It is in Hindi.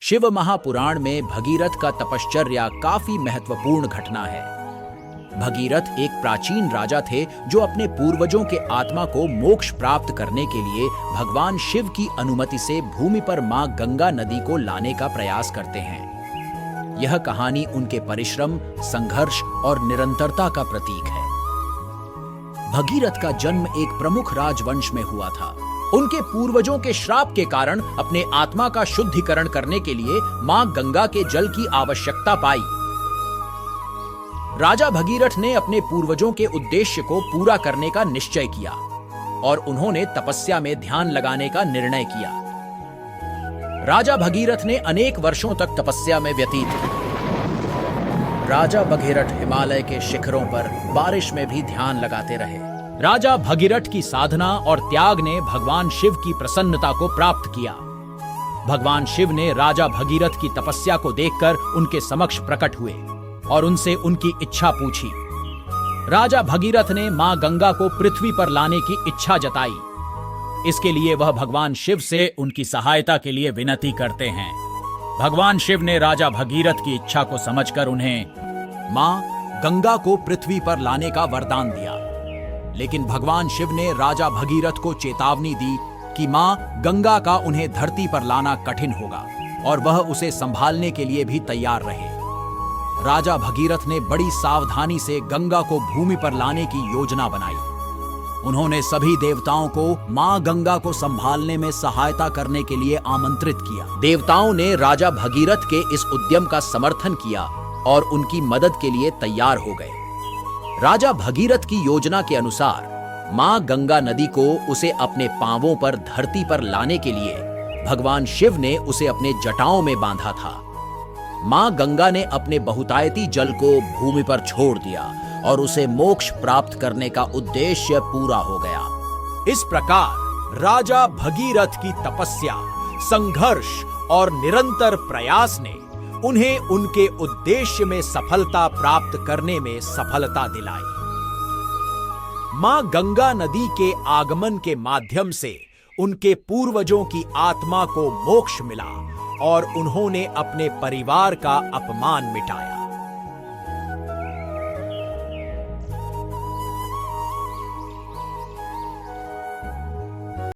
शिव महापुराण में भगीरथ का तपश्चर्या काफी महत्वपूर्ण घटना है। भगीरथ एक प्राचीन राजा थे जो अपने पूर्वजों के आत्मा को मोक्ष प्राप्त करने के लिए भगवान शिव की अनुमति से भूमि पर मां गंगा नदी को लाने का प्रयास करते हैं। यह कहानी उनके परिश्रम, संघर्ष और निरंतरता का प्रतीक है। भगीरथ का जन्म एक प्रमुख राजवंश में हुआ था। उनके पूर्वजों के श्राप के कारण अपने आत्मा का शुद्धिकरण करने के लिए मां गंगा के जल की आवश्यकता पाई। राजा भगीरथ ने अपने पूर्वजों के उद्देश्य को पूरा करने का निश्चय किया और उन्होंने तपस्या में ध्यान लगाने का निर्णय किया। राजा भगीरथ ने अनेक वर्षों तक तपस्या में व्यतीत की। राजा भगीरथ हिमालय के शिखरों पर बारिश में भी ध्यान लगाते रहे। राजा भगीरथ की साधना और त्याग ने भगवान शिव की प्रसन्नता को प्राप्त किया। भगवान शिव ने राजा भगीरथ की तपस्या को देखकर उनके समक्ष प्रकट हुए और उनसे उनकी इच्छा पूछी। राजा भगीरथ ने मां गंगा को पृथ्वी पर लाने की इच्छा जताई। इसके लिए वह भगवान शिव से उनकी सहायता के लिए विनती करते हैं। भगवान शिव ने राजा भगीरथ की इच्छा को समझकर उन्हें मां गंगा को पृथ्वी पर लाने का वरदान दिया। लेकिन भगवान शिव ने राजा भगीरथ को चेतावनी दी कि मां गंगा का उन्हें धरती पर लाना कठिन होगा और वह उसे संभालने के लिए भी तैयार रहे। राजा भगीरथ ने बड़ी सावधानी से गंगा को भूमि पर लाने की योजना बनाई। उन्होंने सभी देवताओं को मां गंगा को संभालने में सहायता करने के लिए आमंत्रित किया। देवताओं ने राजा भगीरथ के इस उद्यम का समर्थन किया और उनकी मदद के लिए तैयार हो गए। राजा भगीरथ की योजना के अनुसार मां गंगा नदी को उसे अपने पांवों पर धरती पर लाने के लिए भगवान शिव ने उसे अपने जटाओं में बांधा था। मां गंगा ने अपने बहुतायती जल को भूमि पर छोड़ दिया और उसे मोक्ष प्राप्त करने का उद्देश्य पूरा हो गया। इस प्रकार राजा भगीरथ की तपस्या, संघर्ष और निरंतर प्रयास ने उन्हें उनके उद्देश्य में सफलता प्राप्त करने में सफलता दिलाई। मां गंगा नदी के आगमन के माध्यम से उनके पूर्वजों की आत्मा को मोक्ष मिला और उन्होंने अपने परिवार का अपमान मिटाया।